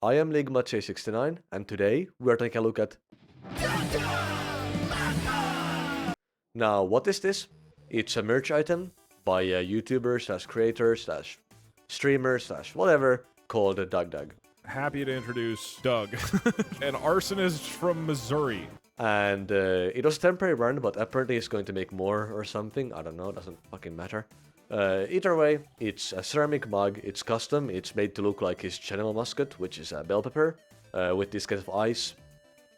I am Ligma69, and today we are taking a look at... Now, what is this? It's a merch item by a YouTuber slash creator slash streamer slash whatever called DougDoug. Happy to introduce Doug, an arsonist from Missouri. And it was a temporary run, but apparently it's going to make more or something. I don't know, doesn't fucking matter. Either way, it's a ceramic mug, it's custom, it's made to look like his channel mascot, which is a bell pepper, with this kind of eyes.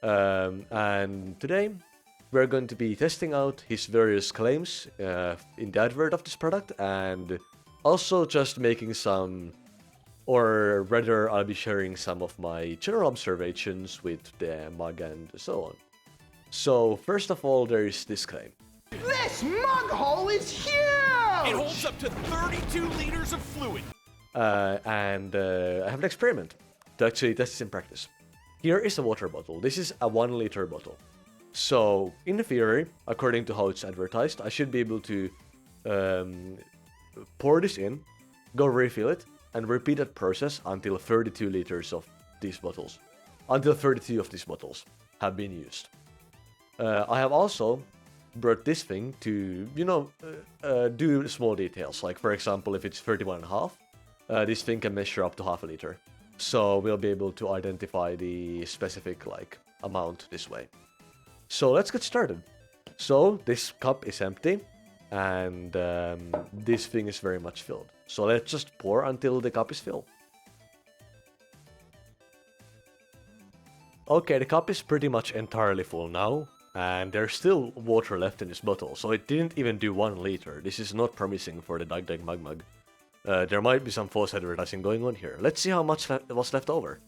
And today, we're going to be testing out his various claims in the advert of this product, and also just making some, or rather I'll be sharing some of my general observations with the mug and so on. So first of all, there is this claim. This mug hole is huge! It holds up to 32 liters of fluid. I have an experiment to actually test this in practice. Here is a water bottle. This is a 1 liter bottle. So, in theory, according to how it's advertised, I should be able to pour this in, go refill it, and repeat that process until 32 liters of these bottles. Until 32 of these bottles have been used. I have also brought this thing to, do small details. Like, for example, if it's 31.5, this thing can measure up to half a liter. So we'll be able to identify the specific, amount this way. So let's get started. So this cup is empty, and this thing is very much filled. So let's just pour until the cup is filled. Okay, the cup is pretty much entirely full now, and there's still water left in this bottle, so it didn't even do 1 liter. This is not promising for the DougDoug MugMug. There might be some false advertising going on here. Let's see how much was left over.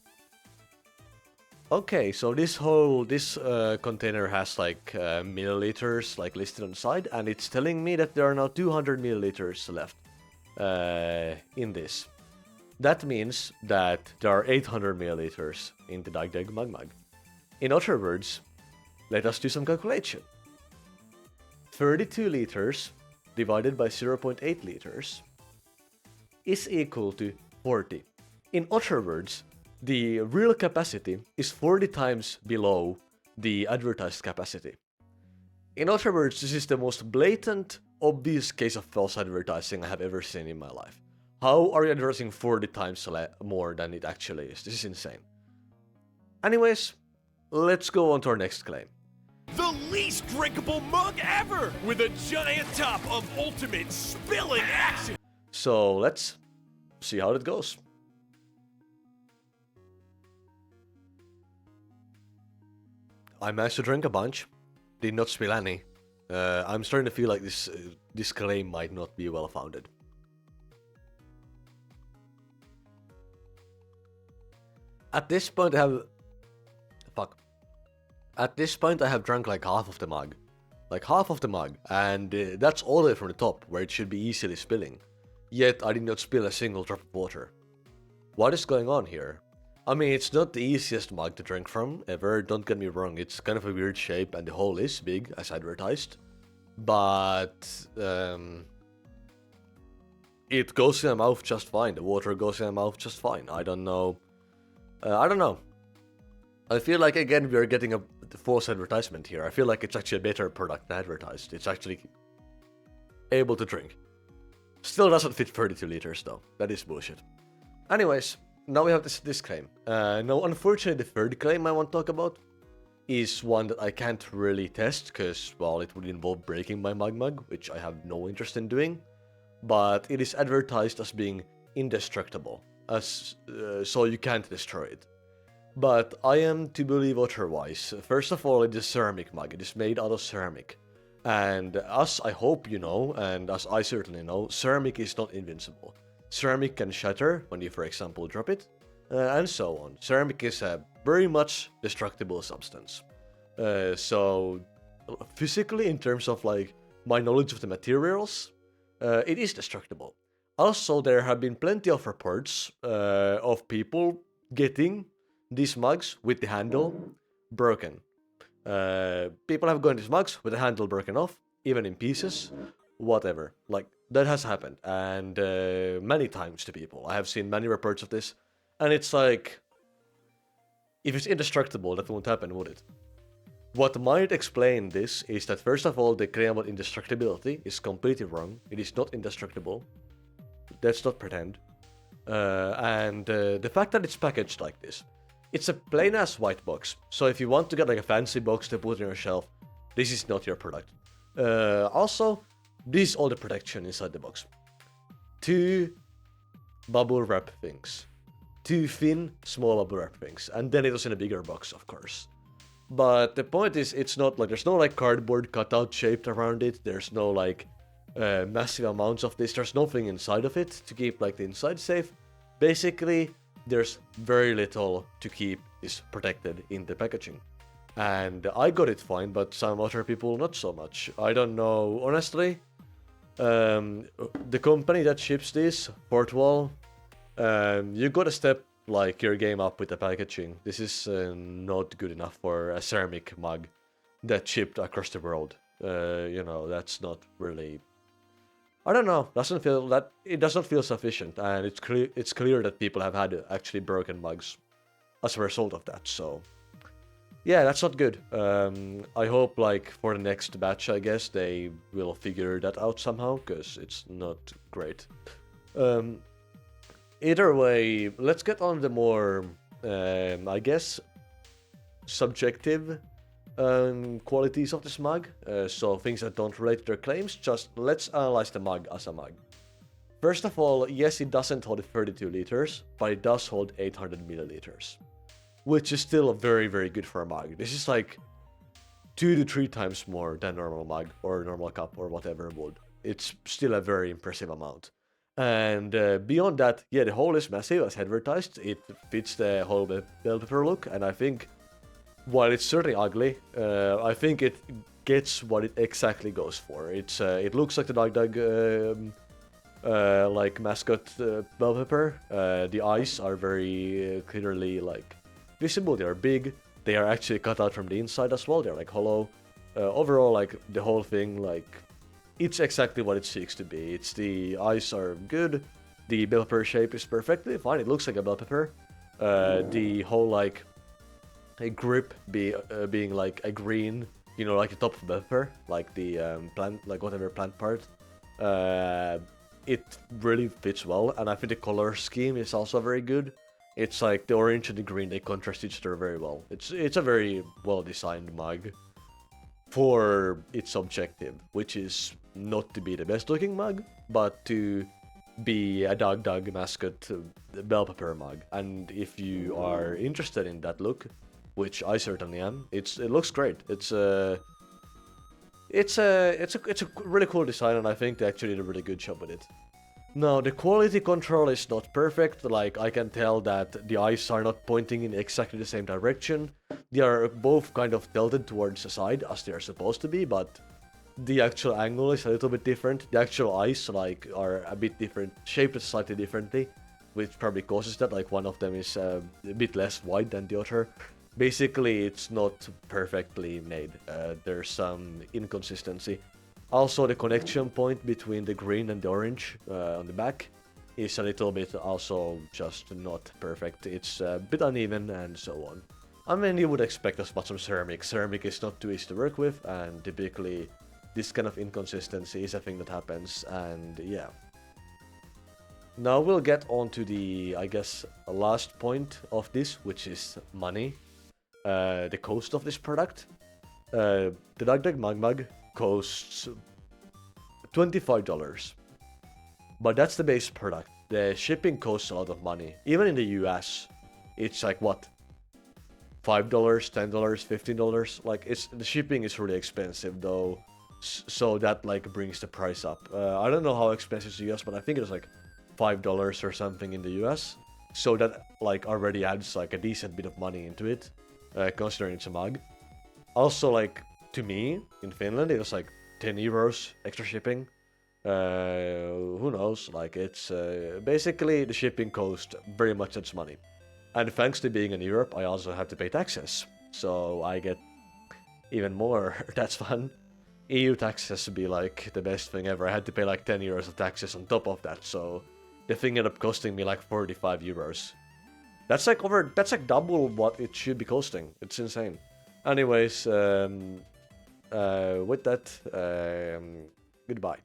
Okay, so this container has milliliters listed on the side, and it's telling me that there are now 200 milliliters left in this. That means that there are 800 milliliters in the DougDoug MugMug. In other words, let us do some calculation. 32 liters divided by 0.8 liters is equal to 40. In other words, the real capacity is 40 times below the advertised capacity. In other words, this is the most blatant, obvious case of false advertising I have ever seen in my life. How are you advertising 40 times more than it actually is? This is insane. Anyways, let's go on to our next claim. The least drinkable mug ever, with a giant top of ultimate spilling action. So let's see how it goes. I managed to drink a bunch, did not spill any. I'm starting to feel like this claim might not be well founded. At this point I have... At this point I have drunk like half of the mug. Like half of the mug, and that's all the way from the top, where it should be easily spilling. Yet I did not spill a single drop of water. What is going on here? I mean, it's not the easiest mug to drink from, ever, don't get me wrong, it's kind of a weird shape and the hole is big, as advertised. But, it goes in my mouth just fine, the water goes in my mouth just fine, I don't know. I feel like, again, we are getting a false advertisement here. I feel like it's actually a better product than advertised. It's actually able to drink. Still doesn't fit 32 liters, though. That is bullshit. Anyways, now we have this claim. Now, unfortunately, the third claim I want to talk about is one that I can't really test, because, well, it would involve breaking my MugMug, which I have no interest in doing. But it is advertised as being indestructible, so you can't destroy it. But I am to believe otherwise. First of all, it is a ceramic mug. It is made out of ceramic. And as I hope you know, and as I certainly know, ceramic is not invincible. Ceramic can shatter when you, for example, drop it, and so on. Ceramic is a very much destructible substance. So, physically, in terms of my knowledge of the materials, it is destructible. Also, there have been plenty of reports of people getting these mugs with the handle broken. People have gotten these mugs with the handle broken off, even in pieces, whatever. That has happened, and many times to people. I have seen many reports of this, and it's like, If it's indestructible, that won't happen, would it? What might explain this is that first of all, the claim about indestructibility is completely wrong. It is not indestructible. Let's not pretend. And the fact that it's packaged like this. It's a plain ass white box. So if you want to get like a fancy box to put on your shelf, this is not your product. Also, this is all the protection inside the box. 2 bubble wrap things. 2 thin, small bubble wrap things. And then it was in a bigger box, of course. But the point is, it's not like, there's no like cardboard cutout shaped around it. There's no like massive amounts of this. There's nothing inside of it to keep like the inside safe. Basically, there's very little to keep this protected in the packaging. And I got it fine, but some other people not so much. I don't know, honestly. The company that ships this, Portwall, you gotta step like your game up with the packaging. This is not good enough for a ceramic mug that shipped across the world. You know, that's not really. I don't know. It does not feel sufficient, and it's clear that people have had actually broken mugs as a result of that. So yeah, that's not good. I hope like for the next batch, I guess they will figure that out somehow, because it's not great. Either way, let's get on the more, I guess, subjective qualities of this mug. So things that don't relate to their claims, just let's analyze the mug as a mug. First of all, yes, it doesn't hold 32 liters, but it does hold 800 milliliters. Which is still very, very good for a mug. This is like 2 to 3 times more than normal mug or normal cup or whatever would. It's still a very impressive amount. And beyond that, yeah, the hole is massive as advertised. It fits the whole bell pepper look, and I think, while it's certainly ugly, I think it gets what it exactly goes for. It looks like the DougDoug like mascot bell pepper. The eyes are very clearly like visible. They are big. They are actually cut out from the inside as well. They're like hollow. Overall, like the whole thing, like it's exactly what it seeks to be. The eyes are good. The bell pepper shape is perfectly fine. It looks like a bell pepper. The whole like a grip being like a green, you know, like the top of the bell pepper, like the plant, like whatever plant part. It really fits well, and I think the color scheme is also very good. It's like the orange and the green, they contrast each other very well. It's a very well designed mug for its objective, which is not to be the best looking mug, but to be a DougDoug mascot bell pepper mug. And if you are interested in that look, which I certainly am, it looks great. It's a really cool design, and I think they actually did a really good job with it. Now, the quality control is not perfect. Like, I can tell that the eyes are not pointing in exactly the same direction. They are both kind of tilted towards the side, as they are supposed to be, but the actual angle is a little bit different. The actual eyes, like, are a bit different, shaped slightly differently, which probably causes that. Like, one of them is a bit less wide than the other. Basically, it's not perfectly made. There's some inconsistency. Also, the connection point between the green and the orange on the back is a little bit also just not perfect. It's a bit uneven and so on. I mean, you would expect as much from ceramic. Ceramic is not too easy to work with, and typically this kind of inconsistency is a thing that happens, and yeah. Now we'll get on to the, I guess, last point of this, which is money. The cost of this product. The DougDoug MugMug costs $25, but that's the base product. The shipping costs a lot of money. Even in the US, it's like what, $5, $10, $15. Like, the shipping is really expensive though, so that like brings the price up. I don't know how expensive it's in the US, but I think it was like $5 or something in the US. So that like already adds like a decent bit of money into it, considering it's a mug. Also, like, to me, in Finland, it was like 10 euros extra shipping. Who knows? Like, it's basically the shipping cost very much its money. And thanks to being in Europe, I also have to pay taxes. So I get even more. That's fun. EU taxes would be like the best thing ever. I had to pay like 10 euros of taxes on top of that. So the thing ended up costing me like 45 euros. That's like double what it should be costing. It's insane. Anyways, with that, goodbye.